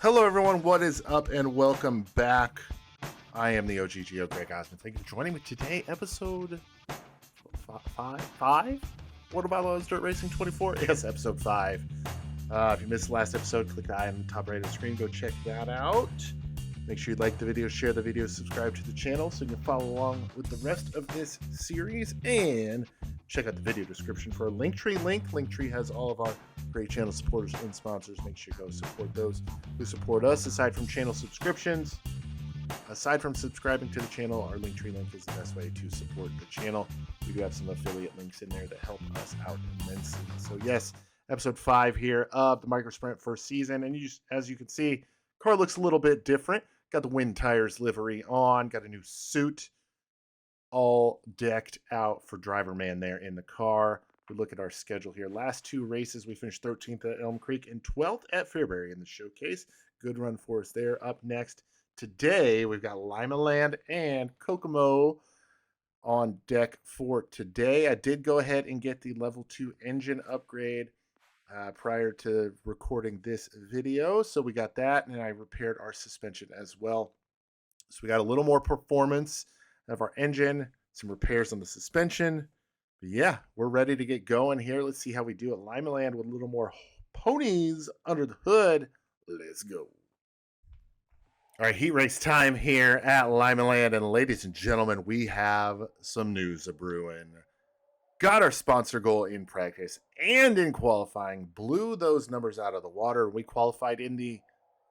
Hello, everyone. What is up, and welcome back. I am the OGGO, Greg Osmond. Thank you for joining me today. Episode 5? World of Outlaws Dirt Racing 24? Yes, episode 5. If you missed the last episode, click the eye on the top right of the screen. Go check that out. Make sure you like the video, share the video, subscribe to the channel so you can follow along with the rest of this series. And check out the video description for a Linktree link. Linktree has all of our great channel supporters and sponsors. Make sure you go support those who support us. Aside from channel subscriptions, aside from subscribing to the channel, our Linktree link is the best way to support the channel. We do have some affiliate links in there that help us out immensely. So yes, episode 5 here of the Micro Sprint first season. And as you can see, car looks a little bit different. Got the Wind Tires livery on, got a new suit, all decked out for Driver Man there in the car. We look at our schedule here. Last 2 races, we finished 13th at Elm Creek and 12th at Fairbury in the showcase. Good run for us there. Up next today, we've got Lima Land and Kokomo on deck for today. I did go ahead and get the level 2 engine upgrade prior to recording this video. So we got that, and I repaired our suspension as well. So we got a little more performance of our engine, some repairs on the suspension. But yeah, we're ready to get going here. Let's see how we do at Lima Land with a little more ponies under the hood. Let's go. All right, heat race time here at Lima Land. And ladies and gentlemen, we have some news a-brewing. Got our sponsor goal in practice and in qualifying. Blew those numbers out of the water. We qualified in the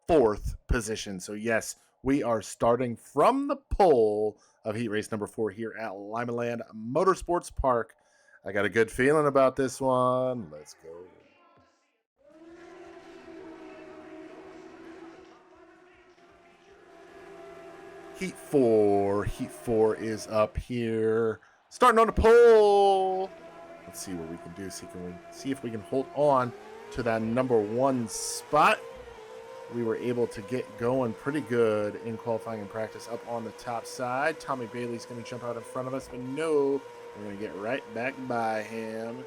4th position. So yes, we are starting from the pole of heat race number 4 here at Lima Land Motorsports Park. I got a good feeling about this one. Let's go. Heat 4 is up here. Starting on the pole. Let's see what we can do. See if we can hold on to that number 1 spot. We were able to get going pretty good in qualifying and practice up on the top side. Tommy Bailey's going to jump out in front of us, but no, we're going to get right back by him.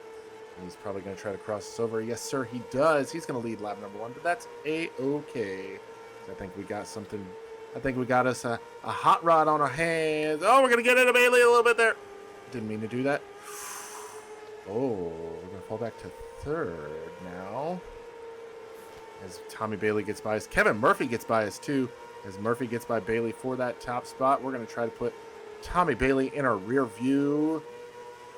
He's probably going to try to cross us over. Yes, sir, he does. He's going to lead lap number 1, but that's A-okay. I think we got something. I think we got us a hot rod on our hands. Oh, we're going to get into Bailey a little bit there. Didn't mean to do that. Oh, we're going to fall back to 3rd now. As Tommy Bailey gets by us. Kevin Murphy gets by us too. As Murphy gets by Bailey for that top spot. We're going to try to put Tommy Bailey in our rear view.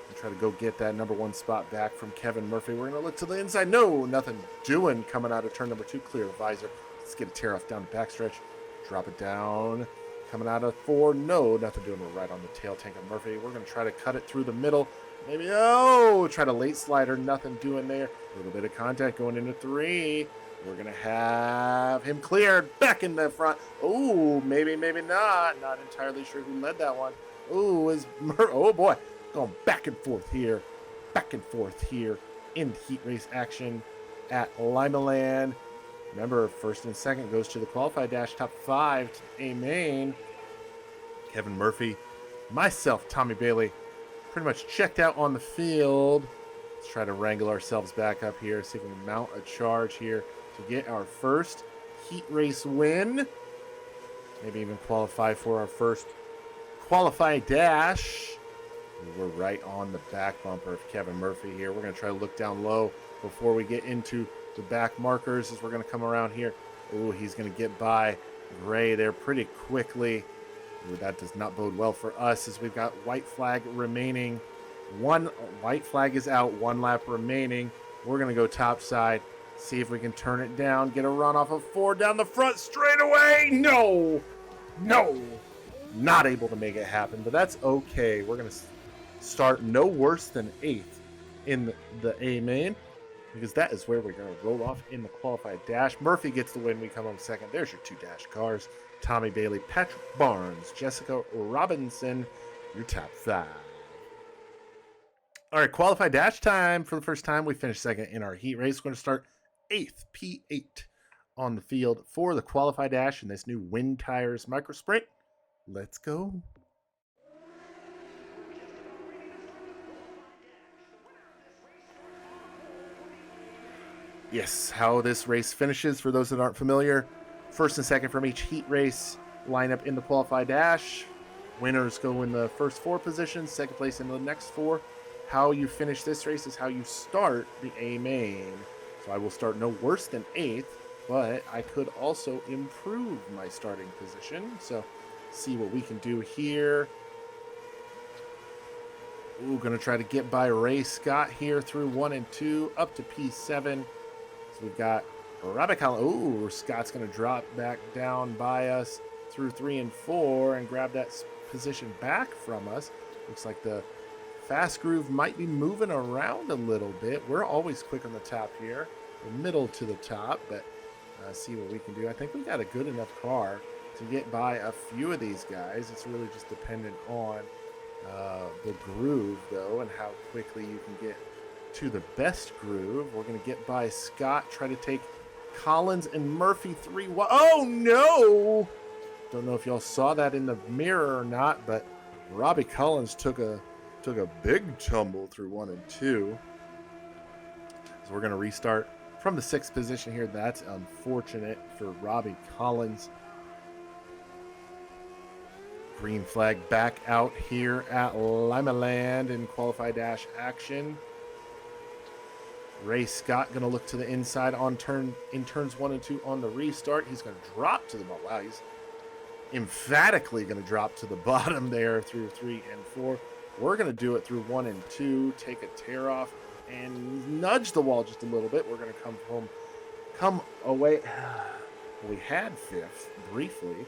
And try to go get that number 1 spot back from Kevin Murphy. We're going to look to the inside. No, nothing doing coming out of turn number 2. Clear the visor. Let's get a tear off down the backstretch. Drop it down. Coming out of 4. No, nothing doing. We're right on the tail tank of Murphy. We're going to try to cut it through the middle. Maybe, oh, try to late slider. Nothing doing there. A little bit of contact going into 3. We're going to have him cleared back in the front. Oh, maybe not. Not entirely sure who led that one. Oh, oh boy. Going back and forth here. Back and forth here in heat race action at Lima Land. Remember, 1st and 2nd goes to the qualified dash, top 5 to A main. Kevin Murphy, myself, Tommy Bailey, pretty much checked out on the field. Let's try to wrangle ourselves back up here, see if we can mount a charge here to get our first heat race win. Maybe even qualify for our first qualified dash. We're right on the back bumper of Kevin Murphy here. We're going to try to look down low before we get into the back markers as we're going to come around here. Oh, he's going to get by Gray there pretty quickly. Ooh, that does not bode well for us as we've got white flag remaining. 1 white flag is out, 1 lap remaining. We're going to go top side, see if we can turn it down, get a run off of 4 down the front straight away. No, not able to make it happen, but that's okay. We're going to start no worse than 8th in the A main, because that is where we're going to roll off in the qualified dash. Murphy gets the win. We come home 2nd. There's your 2 dash cars. Tommy Bailey, Patrick Barnes, Jessica Robinson, your top 5. All right, qualified dash time. For the first time, we finished 2nd in our heat race. We're going to start 8th, P8, on the field for the qualified dash in this new Wind Tires Micro Sprint. Let's go. Yes, how this race finishes, for those that aren't familiar, First and second from each heat race line up in the qualify dash. Winners go in the first 4 positions, second place in the next 4. How you finish this race is how you start the A main. So I will start no worse than 8th, but I could also improve my starting position. So see what we can do here. Ooh, gonna try to get by Ray Scott here through 1 and 2 up to P7. So we've got Robbie Collins. Ooh, Scott's gonna drop back down by us through 3 and 4 and grab that position back from us. Looks like the fast groove might be moving around a little bit. We're always quick on the top here, the middle to the top, but see what we can do. I think we got a good enough car to get by a few of these guys. It's really just dependent on the groove, though, and how quickly you can get to the best groove. We're going to get by Scott, try to take Collins and Murphy 3-1. Oh, no! Don't know if y'all saw that in the mirror or not, but Robbie Collins took a big tumble through 1 and 2. So we're going to restart from the 6th position here. That's unfortunate for Robbie Collins. Green flag back out here at Lima Land in qualify dash action. Ray Scott going to look to the inside on turns 1 and 2 on the restart. He's going to drop to the bottom. Wow, he's emphatically going to drop to the bottom there through 3 and 4. We're going to do it through 1 and 2, take a tear off, and nudge the wall just a little bit. We're going to come away. We had 5th briefly.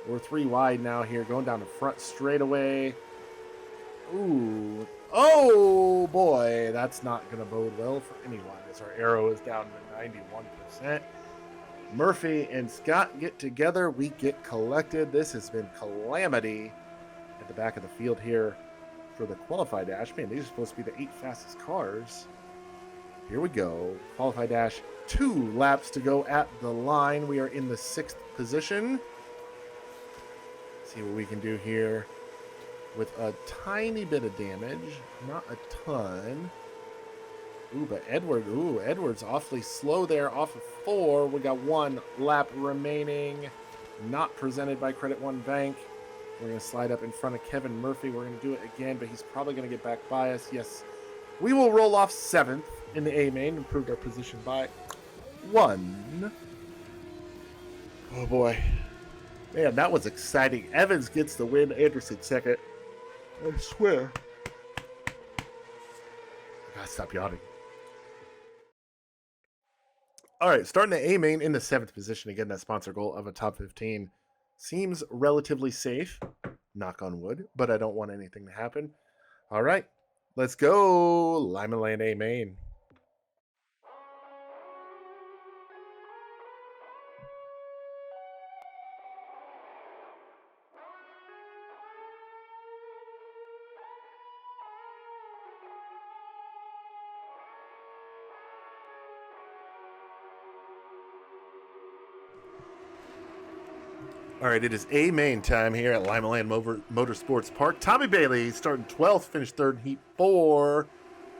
We're 3 wide now here, going down the front straightaway. Ooh. Oh, boy. That's not going to bode well for anyone as our arrow is down to 91%. Murphy and Scott get together. We get collected. This has been calamity at the back of the field here for the qualify dash. Man, these are supposed to be the 8 fastest cars. Here we go. Qualify dash. 2 laps to go at the line. We are in the 6th position. See what we can do here with a tiny bit of damage, not a ton. Ooh, but Edward's awfully slow there off of 4. We got 1 lap remaining, not presented by Credit One Bank. We're going to slide up in front of Kevin Murphy. We're going to do it again, but he's probably going to get back by us. Yes, we will roll off 7th in the A main, improved our position by 1. Oh boy. Man, that was exciting. Evans gets the win. Anderson second. I swear. I gotta stop yawning. All right, starting the A main in the 7th position. Again, that sponsor goal of a top 15 seems relatively safe. Knock on wood, but I don't want anything to happen. All right, let's go. Lima Land A main. All right, it is A main time here at Lima Land Motorsports Park. Tommy Bailey starting 12th, finished 3rd in Heat 4.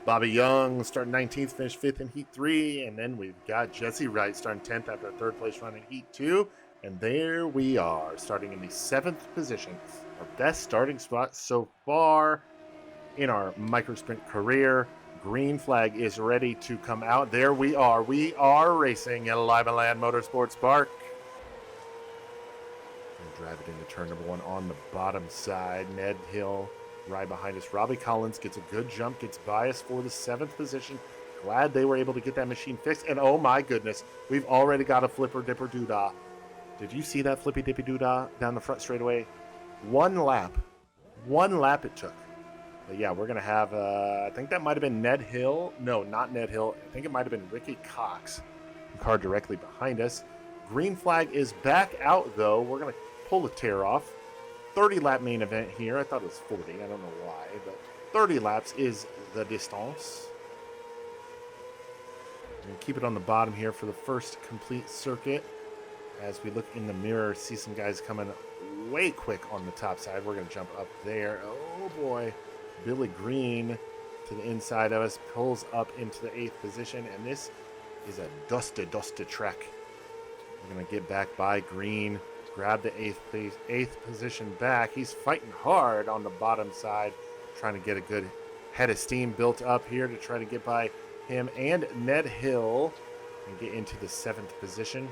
Bobby Young starting 19th, finished 5th in Heat 3. And then we've got Jesse Wright starting 10th after a 3rd place run in Heat 2. And there we are, starting in the 7th position. Our best starting spot so far in our micro sprint career. Green flag is ready to come out. There we are. We are racing at Lima Land Motorsports Park. Drive it into turn number 1 on the bottom side. Ned Hill right behind us. Robbie Collins gets a good jump, gets by us for the 7th position. Glad they were able to get that machine fixed. And oh my goodness, we've already got a flipper dipper doodah. Did you see that flippy dippy doodah down the front straightaway? 1 lap. 1 lap it took. But yeah, we're going to have, I think that might have been Ned Hill. No, not Ned Hill. I think it might have been Ricky Cox. The car directly behind us. Green flag is back out, though. We're going to pull the tear off. 30 lap main event here. I thought it was 40. I don't know why, but 30 laps is the distance. And keep it on the bottom here for the first complete circuit. As we look in the mirror, see some guys coming way quick on the top side. We're going to jump up there. Oh boy. Billy Green to the inside of us pulls up into the 8th position, and this is a dusty track. We're going to get back by green, grab the eighth position back. He's fighting hard on the bottom side, trying to get a good head of steam built up here to try to get by him and Ned Hill and get into the 7th position.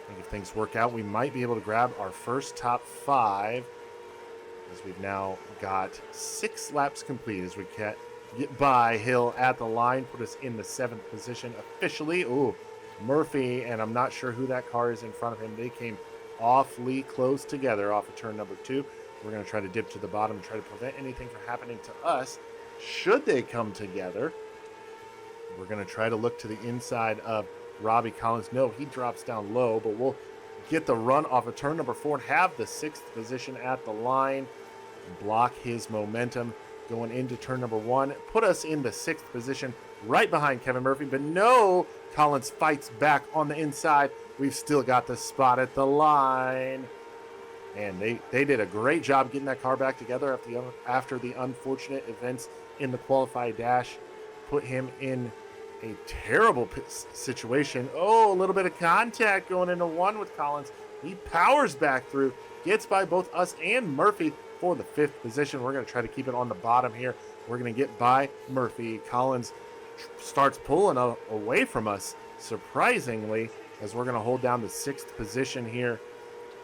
I think if things work out, we might be able to grab our first top 5, as we've now got 6 laps complete as we get by Hill at the line, put us in the 7th position officially. Ooh, Murphy, and I'm not sure who that car is in front of him. They came awfully close together off of turn number 2. We're going to try to dip to the bottom and try to prevent anything from happening to us should they come together. We're going to try to look to the inside of Robbie Collins. No, he drops down low, but we'll get the run off of turn number 4 and have the 6th position at the line and block his momentum going into turn number 1. Put us in the 6th position right behind Kevin Murphy, but no, Collins fights back on the inside. We've still got the spot at the line. And they did a great job getting that car back together after the unfortunate events in the qualified dash. Put him in a terrible situation. Oh, a little bit of contact going into 1 with Collins. He powers back through, gets by both us and Murphy for the 5th position. We're going to try to keep it on the bottom here. We're going to get by Murphy. Collins starts pulling away from us, surprisingly, as we're going to hold down the 6th position here.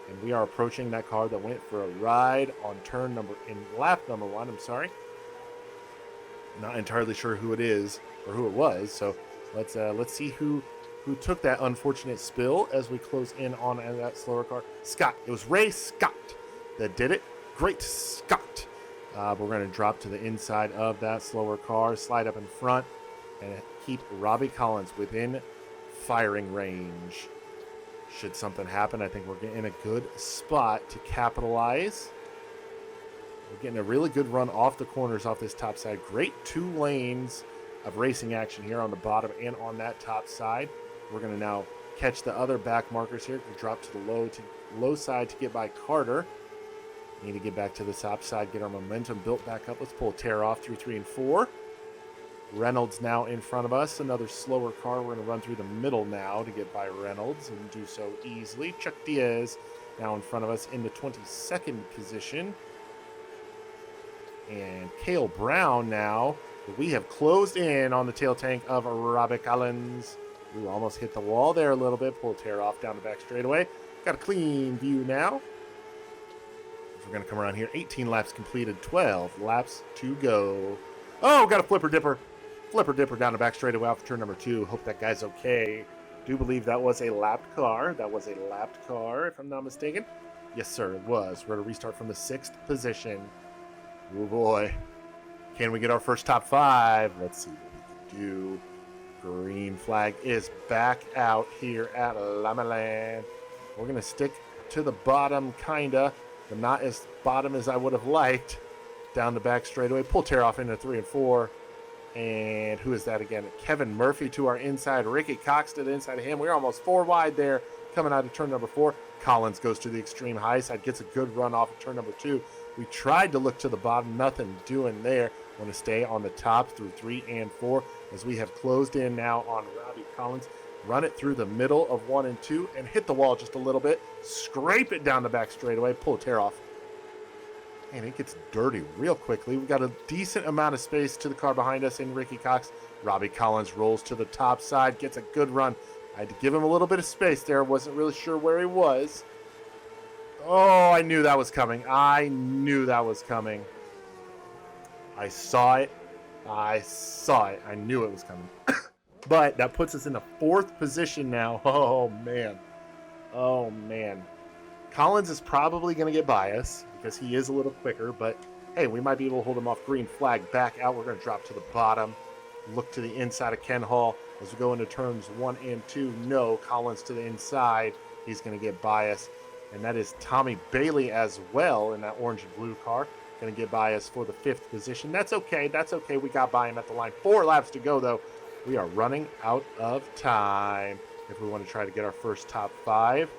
And we are approaching that car that went for a ride on lap number 1. I'm sorry. Not entirely sure who it is or who it was. So let's see who took that unfortunate spill as we close in on that slower car. Scott. It was Ray Scott that did it. Great Scott. We're going to drop to the inside of that slower car, slide up in front, and keep Robbie Collins within firing range. Should something happen, I think we're in a good spot to capitalize. We're getting a really good run off the corners off this top side. Great 2 lanes of racing action here on the bottom and on that top side. We're going to now catch the other back markers here. We drop to the low side to get by Carter. Need to get back to the top side, get our momentum built back up. Let's pull a tear off through 3 and 4. Reynolds now in front of us. Another slower car. We're going to run through the middle now to get by Reynolds and do so easily. Chuck Diaz now in front of us in the 22nd position. And Cale Brown now. We have closed in on the tail tank of Robbie Collins. We almost hit the wall there a little bit. Pull a tear off down the back straightaway. Got a clean view now. We're going to come around here. 18 laps completed. 12 laps to go. Oh, got a flipper dipper. Flipper dipper down the back straightaway off turn number 2. Hope that guy's okay. Do believe that was a lapped car. That was a lapped car, if I'm not mistaken. Yes, sir, it was. We're going to restart from the 6th position. Oh, boy. Can we get our first top 5? Let's see what we can do. Green flag is back out here at Lamaland. We're going to stick to the bottom, kind of, but not as bottom as I would have liked. Down the back straightaway. Pull tear off into 3 and 4. And who is that again? Kevin Murphy to our inside. Ricky Cox to the inside of him. We're almost 4 wide there coming out of turn number 4. Collins goes to the extreme high side. Gets a good run off of turn number 2. We tried to look to the bottom. Nothing doing there. Want to stay on the top through 3 and 4 as we have closed in now on Robbie Collins. Run it through the middle of 1 and 2 and hit the wall just a little bit. Scrape it down the back straightaway. Pull a tear off. And it gets dirty real quickly. We've got a decent amount of space to the car behind us in Ricky Cox. Robbie Collins rolls to the top side, gets a good run. I had to give him a little bit of space there. Wasn't really sure where he was. Oh, I knew that was coming. I knew that was coming. I saw it. I knew it was coming. But that puts us in the 4th position now. Oh, man. Oh, man. Collins is probably going to get by us because he is a little quicker, but hey, we might be able to hold him off. Green flag back out. We're going to drop to the bottom. Look to the inside of Ken Hall as we go into turns 1 and 2. No, Collins to the inside. He's going to get by us. And that is Tommy Bailey as well in that orange and blue car. Going to get by us for the 5th position. That's okay. That's okay. We got by him at the line. 4 laps to go, though. We are running out of time if we want to try to get our first top 5.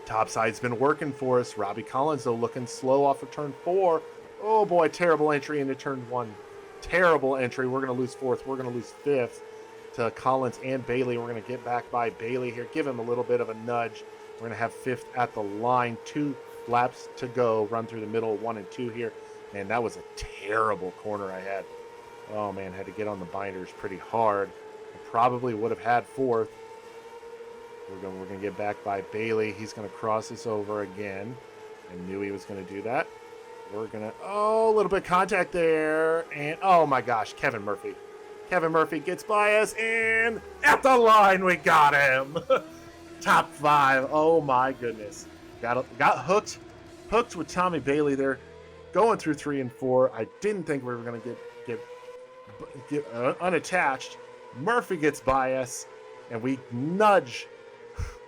Top side's been working for us. Robbie Collins, though, looking slow off of turn 4. Oh, boy, terrible entry into turn 1. Terrible entry. We're going to lose 4th. We're going to lose 5th. to Collins and Bailey. We're going to get back by Bailey here. Give him a little bit of a nudge. We're going to have 5th at the line. 2 laps to go. Run through the middle, 1 and 2 here. Man, that was a terrible corner I had. Oh, man, had to get on the binders pretty hard. I probably would have had 4th. We're going to get back by Bailey. He's going to cross us over again. I knew he was going to do that. We're going to, a little bit of contact there. And, oh my gosh, Kevin Murphy. Kevin Murphy gets by us, and at the line, we got him. Top 5. Oh my goodness. Got hooked with Tommy Bailey there, going through 3 and 4. I didn't think we were going to get unattached. Murphy gets by us, and we nudge.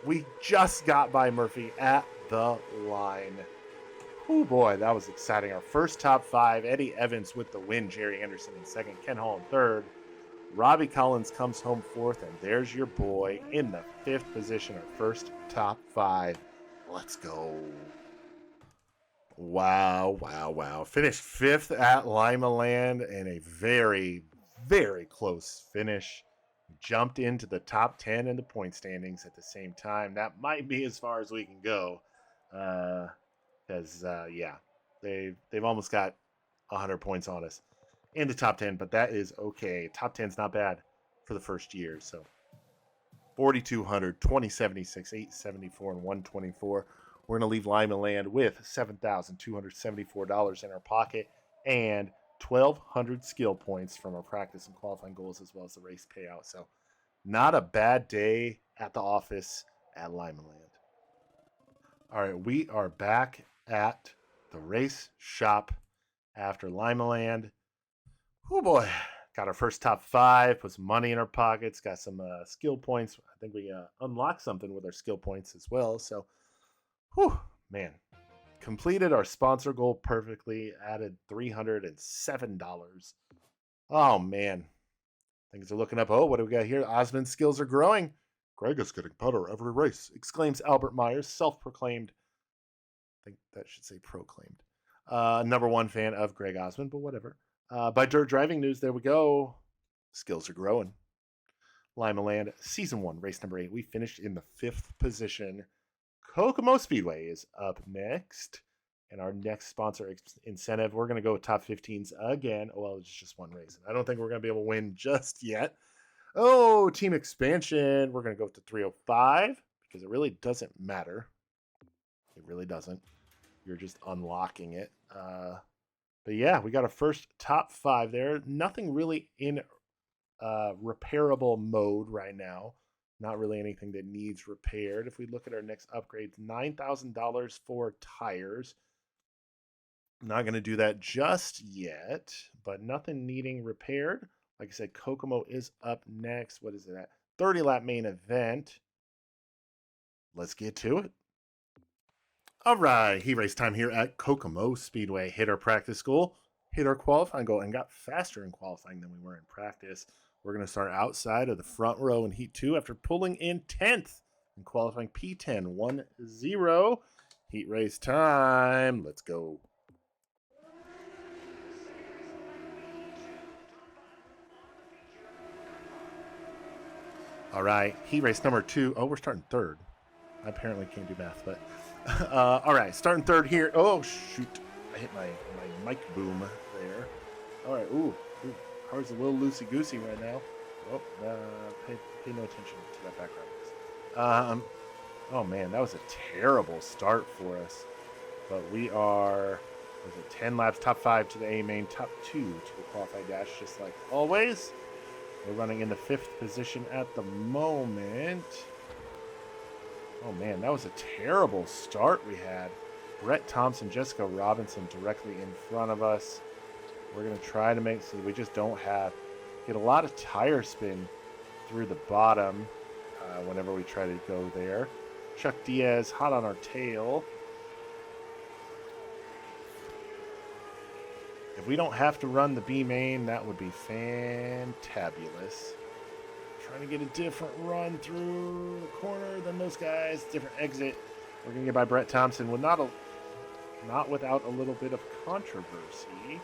We just got by Murphy at the line. Oh boy, that was exciting. Our first top 5. Eddie Evans with the win. Jerry Anderson in 2nd. Ken Hall in 3rd. Robbie Collins comes home 4th. And there's your boy in the 5th position. Our first top 5. Let's go. Wow. Finished 5th at Limaland in a very, very close finish. Jumped into the top 10 in the point standings at the same time. That might be as far as we can go. Because, yeah, they've almost got 100 points on us in the top 10, but that is okay. Top 10's not bad for the first year. So 4,200, 2076, 874, and 124. We're going to leave Limaland with $7,274 in our pocket and 1,200 skill points from our practice and qualifying goals, as well as the race payout. So not a bad day at the office at Limaland. All right, we are back at the race shop after Limaland. Oh boy, got our first top 5, put some money in our pockets, got some skill points. I think we unlocked something with our skill points as well. So, whew, man, completed our sponsor goal perfectly, added $307. Oh man, things are looking up. Oh, what do we got here? Osmond's skills are growing. Greg is getting better every race, exclaims Albert Myers, self-proclaimed. I think that should say proclaimed. Number 1 fan of Greg Osmond, but whatever. By Dirt Driving News, there we go. Skills are growing. Limaland, Season 1, race number 8. We finished in the 5th position. Kokomo Speedway is up next. And our next sponsor incentive, we're going to go with top 15s again. Oh, well, it's just one race. I don't think we're going to be able to win just yet. Oh, team expansion. We're going to go with the 305 because it really doesn't matter. It really doesn't. You're just unlocking it. But yeah, we got our first top 5 there. Nothing really in repairable mode right now. Not really anything that needs repaired. If we look at our next upgrades, $9,000 for tires. Not going to do that just yet, but nothing needing repaired. Like I said, Kokomo is up next. What is it at? 30-lap main event. Let's get to it. All right, heat race time here at Kokomo Speedway. Hit our practice goal, hit our qualifying goal, and got faster in qualifying than we were in practice. We're going to start outside of the front row in Heat 2 after pulling in 10th in qualifying P10 1-0. Heat race time. Let's go. All right, heat race number 2. Oh, we're starting 3rd. I apparently can't do math, but all right, starting 3rd here. Oh, shoot. I hit my mic boom there. All right, ooh, car's a little loosey-goosey right now. Oh, pay no attention to that background. Oh, man, that was a terrible start for us. But we are, 10 laps, top 5 to the A main, top 2 to the qualified dash, just like always. We're running in the 5th position at the moment. Oh, man, that was a terrible start we had. Brett Thompson, Jessica Robinson directly in front of us. We're going to try to make so we just don't get a lot of tire spin through the bottom whenever we try to go there. Chuck Diaz, hot on our tail. If we don't have to run the B main, that would be fantabulous. Trying to get a different run through the corner than those guys. Different exit. We're going to get by Brett Thompson with not without a little bit of controversy.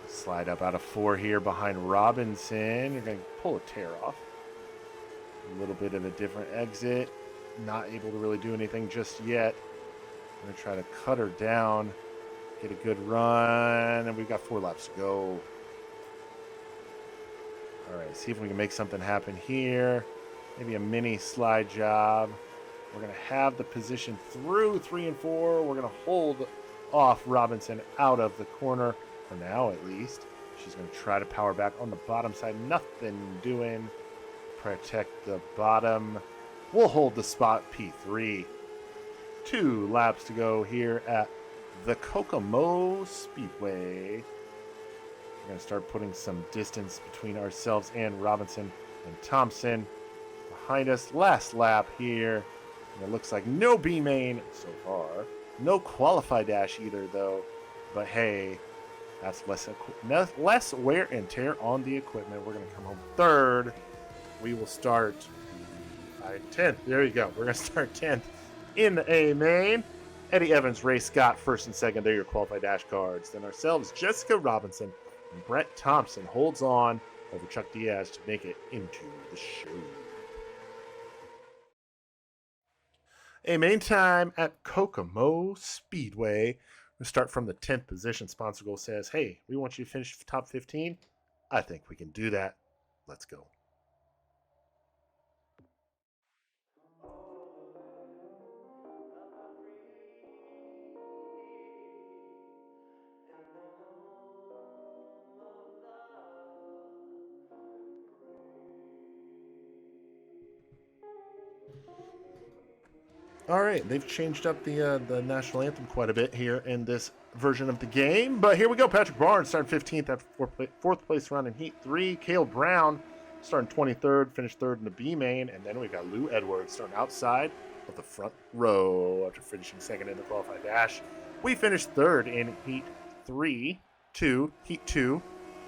Slide up out of 4 here behind Robinson. You're going to pull a tear off. A little bit of a different exit. Not able to really do anything just yet. I'm going to try to cut her down. Get a good run. And we've got 4 laps to go. All right, see if we can make something happen here. Maybe a mini slide job. We're going to have the position through 3 and 4. We're going to hold off Robinson out of the corner. For now, at least. She's going to try to power back on the bottom side. Nothing doing. Protect the bottom. We'll hold the spot P3. 2 laps to go here at the Kokomo Speedway. We're going to start putting some distance between ourselves and Robinson and Thompson. Behind us, last lap here. And it looks like no B-main so far. No qualify dash either, though. But hey, that's less wear and tear on the equipment. We're going to come home 3rd. We will start 10th. There you go. We're going to start 10th in the A main. Eddie Evans, Ray Scott, 1st and 2nd. They're your qualify dash cards. Then ourselves, Jessica Robinson, and Brett Thompson holds on over Chuck Diaz to make it into the show. A main time at Kokomo Speedway. We start from the 10th position. Sponsor Goal says, hey, we want you to finish top 15. I think we can do that. Let's go. All right, they've changed up the national anthem quite a bit here in this version of the game. But here we go. Patrick Barnes starting 15th after 4th place run in Heat 3. Cale Brown starting 23rd, finished 3rd in the B main. And then we got Lou Edwards starting outside of the front row after finishing 2nd in the qualified dash. We finished 3rd in Heat 3, Heat 2.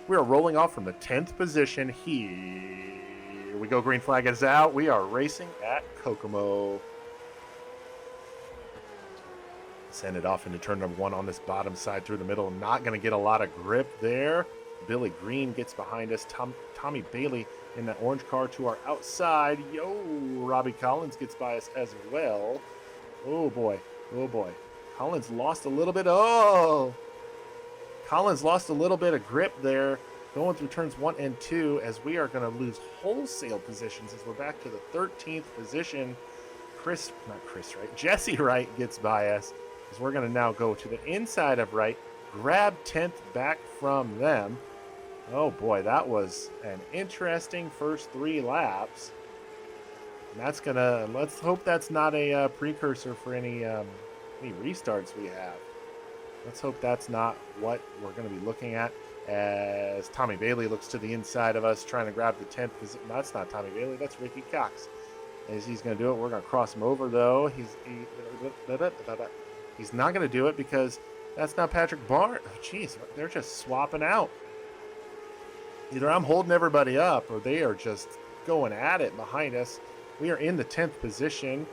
We are rolling off from the 10th position. Here we go. Green flag is out. We are racing at Kokomo. Send it off into turn number 1 on this bottom side through the middle. Not going to get a lot of grip there. Billy Green gets behind us. Tommy Bailey in that orange car to our outside. Yo, Robbie Collins gets by us as well. Oh, boy. Oh, boy. Collins lost a little bit. Collins lost a little bit of grip there going through turns 1 and 2 as we are going to lose wholesale positions as we're back to the 13th position. Jesse Wright gets by us. As we're going to now go to the inside of Wright, grab 10th back from them. Oh boy, that was an interesting first 3 laps. And that's going to, let's hope that's not a precursor for any restarts we have. Let's hope that's not what we're going to be looking at as Tommy Bailey looks to the inside of us trying to grab the 10th position. No, that's not Tommy Bailey, that's Ricky Cox. As he's going to do it, we're going to cross him over though. He's not going to do it because that's not Patrick Barnes. Oh, jeez, they're just swapping out. Either I'm holding everybody up or they are just going at it behind us. We are in the 10th position.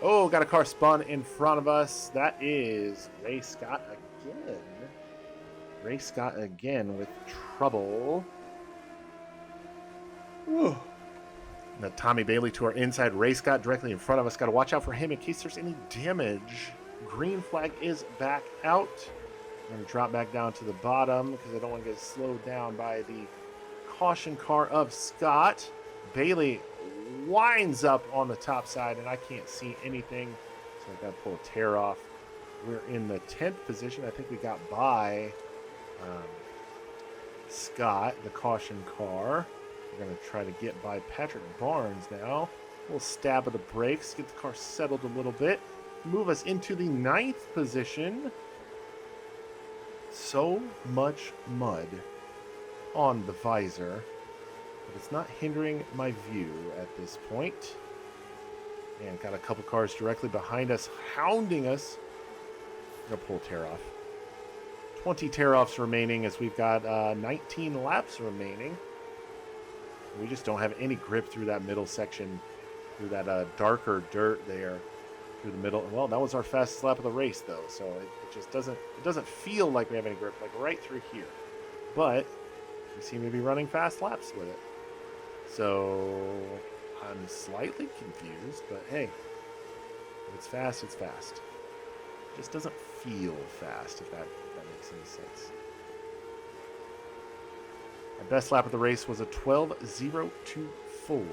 Oh, got a car spun in front of us. That is Ray Scott again. Ray Scott again with trouble. Whew. Now Tommy Bailey to our inside. Ray Scott directly in front of us. Got to watch out for him in case there's any damage. Green flag is back out. I'm going to drop back down to the bottom because I don't want to get slowed down by the caution car of Scott. Bailey winds up on the top side, and I can't see anything, so I got to pull a tear off. We're in the 10th position. I think we got by Scott, the caution car. We're going to try to get by Patrick Barnes now. A little stab of the brakes, get the car settled a little bit. Move us into the 9th position. So much mud on the visor, but it's not hindering my view at this point. And got a couple cars directly behind us, hounding us. I'm gonna pull tear off. 20 tear offs remaining as we've got 19 laps remaining. We just don't have any grip through that middle section, through that darker dirt there. Through the middle. Well, that was our fastest lap of the race, though, so it just doesn't feel like we have any grip, like right through here. but we seem to be running fast laps with it. So I'm slightly confused, but hey, if it's fast, it's fast. It just doesn't feel fast, if that makes any sense. Our best lap of the race was a 12.024.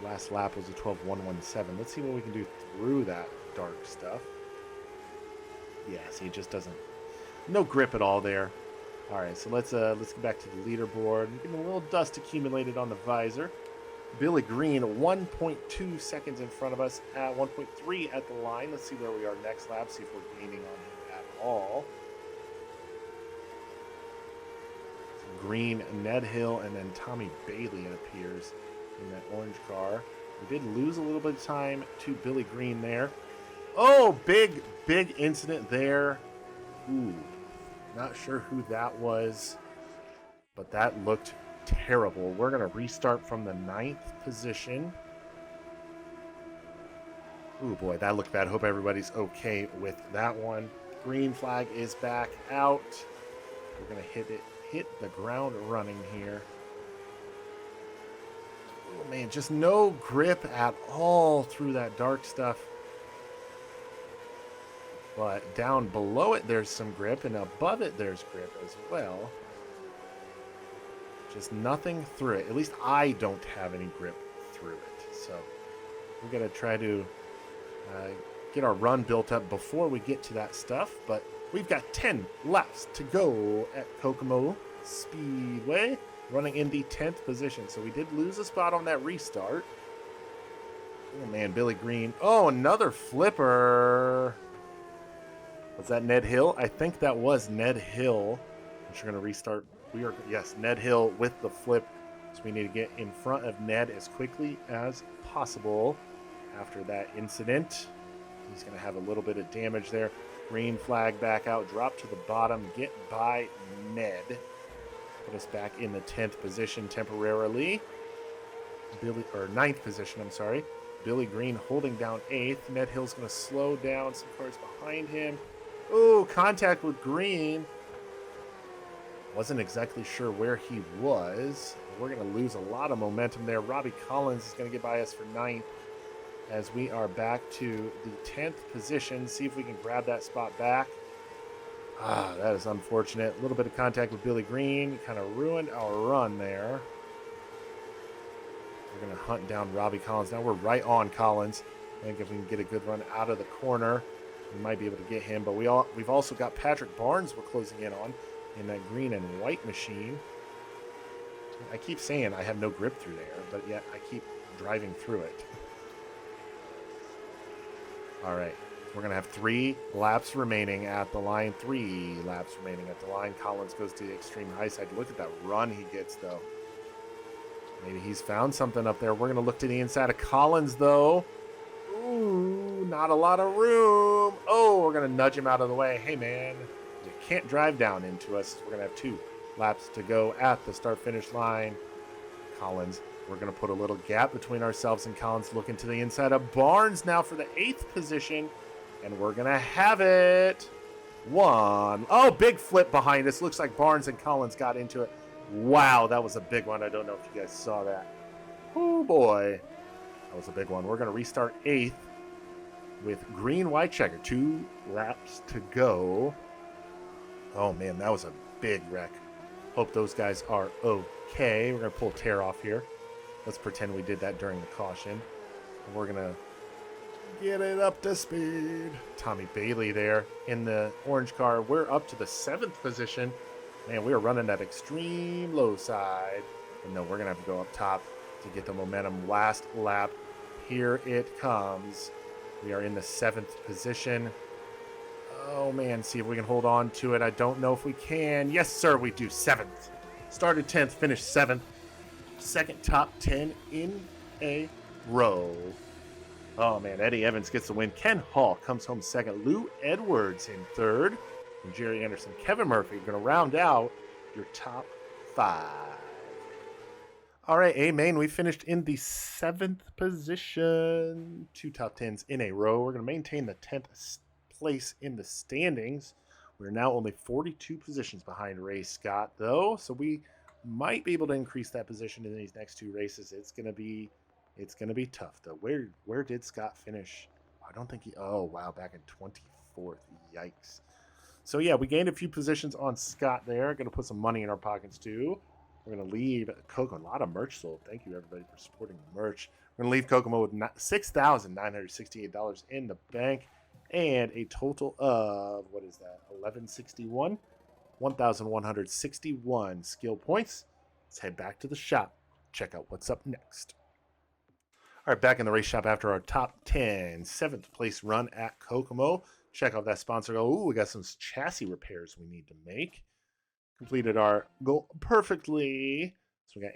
Last lap was a 12.117. Let's see what we can do through that dark stuff. Yeah, see, it just doesn't. No grip at all there. All right, so let's get back to the leaderboard. Getting a little dust accumulated on the visor. Billy Green, 1.2 seconds in front of us at 1.3 at the line. Let's see where we are next lap. See if we're gaining on him at all. Green, Ned Hill, and then Tommy Bailey, it appears, in that orange car. We did lose a little bit of time to Billy Green there. Oh, big incident there. Ooh, not sure who that was, but that looked terrible. We're going to restart from the 9th position. Ooh, boy, that looked bad. Hope everybody's okay with that one. Green flag is back out. We're going to hit the ground running here. Oh, man, just no grip at all through that dark stuff. But down below it, there's some grip, and above it, there's grip as well. Just nothing through it. At least I don't have any grip through it. So we're going to try to get our run built up before we get to that stuff. But we've got 10 laps to go at Kokomo Speedway, running in the 10th position. So we did lose a spot on that restart. Oh, man, Billy Green. Oh, another flipper. Was that Ned Hill? I think that was Ned Hill. We're going to restart. Yes, Ned Hill with the flip. So we need to get in front of Ned as quickly as possible after that incident. He's going to have a little bit of damage there. Green flag back out. Drop to the bottom. Get by Ned. Put us back in the 10th position temporarily. 9th position, I'm sorry. Billy Green holding down 8th. Ned Hill's going to slow down. Some cars behind him. Oh, contact with Green. Wasn't exactly sure where he was. We're going to lose a lot of momentum there. Robbie Collins is going to get by us for 9th as we are back to the 10th position. See if we can grab that spot back. That is unfortunate. A little bit of contact with Billy Green. Kind of ruined our run there. We're going to hunt down Robbie Collins. Now we're right on Collins. I think if we can get a good run out of the corner, we might be able to get him. But we've also got Patrick Barnes we're closing in on in that green and white machine. I keep saying I have no grip through there, but yet I keep driving through it. All right. We're going to have 3 laps remaining at the line. 3 laps remaining at the line. Collins goes to the extreme high side. Look at that run he gets, though. Maybe he's found something up there. We're going to look to the inside of Collins, though. Ooh, not a lot of room. Oh, we're going to nudge him out of the way. Hey, man, you can't drive down into us. We're going to have 2 laps to go at the start-finish line. Collins, we're going to put a little gap between ourselves and Collins. Looking to the inside of Barnes now for the 8th position. And we're going to have it. 1. Oh, big flip behind us. Looks like Barnes and Collins got into it. Wow, that was a big one. I don't know if you guys saw that. Oh, boy. That was a big one. We're going to restart 8th with green, white checker. 2 laps to go. Oh, man, that was a big wreck. Hope those guys are okay. We're going to pull tear off here. Let's pretend we did that during the caution. And we're going to get it up to speed. Tommy Bailey there in the orange car. We're up to the 7th position. Man, we are running that extreme low side. But no, we're going to have to go up top to get the momentum. Last lap. Here it comes. We are in the 7th position. Oh, man, see if we can hold on to it. I don't know if we can. Yes, sir, we do. 7th. Started 10th, finished 7th. Second top 10 in a row. Oh, man, Eddie Evans gets the win. Ken Hall comes home second. Lou Edwards in third. And Jerry Anderson, Kevin Murphy going to round out your top 5. All right, A-Main, we finished in the 7th position. 2 top 10s in a row. We're going to maintain the 10th place in the standings. We're now only 42 positions behind Ray Scott, though, so we might be able to increase that position in these next two races. It's gonna be tough though. Where did Scott finish? I don't think he. Oh wow, back in 24th. Yikes. So yeah, we gained a few positions on Scott there. Going to put some money in our pockets too. We're going to leave Kokomo. A lot of merch sold. Thank you everybody for supporting the merch. We're going to leave Kokomo with $6,968 in the bank and a total of what is that? 1161, 1,161 skill points. Let's head back to the shop. Check out what's up next. All right, back in the race shop after our top 10, 7th place run at Kokomo. Check out that sponsor go. Ooh, we got some chassis repairs we need to make. Completed our goal perfectly. So we got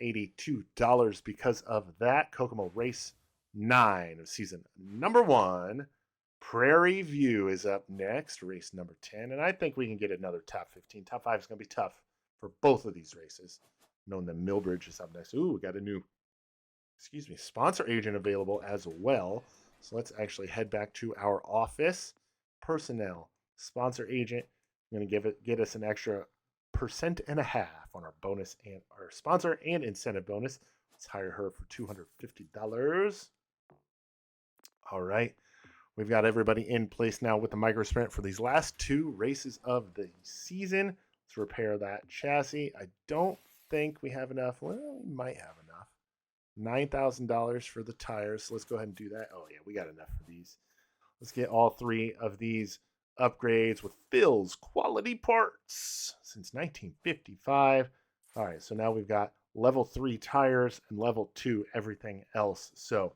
$82 because of that. Kokomo race 9 of season number 1. Prairie View is up next, race number 10. And I think we can get another top 15. Top 5 is going to be tough for both of these races. Knowing that Millbridge is up next. Ooh, we got a new sponsor agent available as well. So let's actually head back to our office. Personnel, sponsor agent. I'm going to get us an extra 1.5% on our bonus and our sponsor and incentive bonus. Let's hire her for $250. All right. We've got everybody in place now with the micro sprint for these last 2 races of the season. Let's repair that chassis. I don't think we have enough. Well, we might have enough. $9,000 for the tires. So let's go ahead and do that. Oh, yeah, we got enough for these. Let's get all 3 of these upgrades with Phil's Quality Parts since 1955. All right, so now we've got level 3 tires and level 2 everything else. So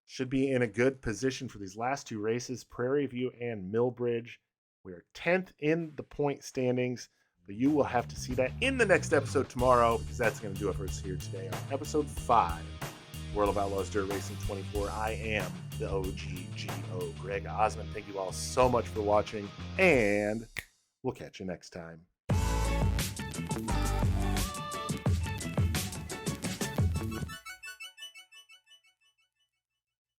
should be in a good position for these last 2 races, Prairie View and Millbridge. We are 10th in the point standings, but you will have to see that in the next episode tomorrow because that's going to do it for us here today on episode 5. World of Outlaws Dirt Racing 24. I am the OGGO, Greg Osmond. Thank you all so much for watching, and we'll catch you next time.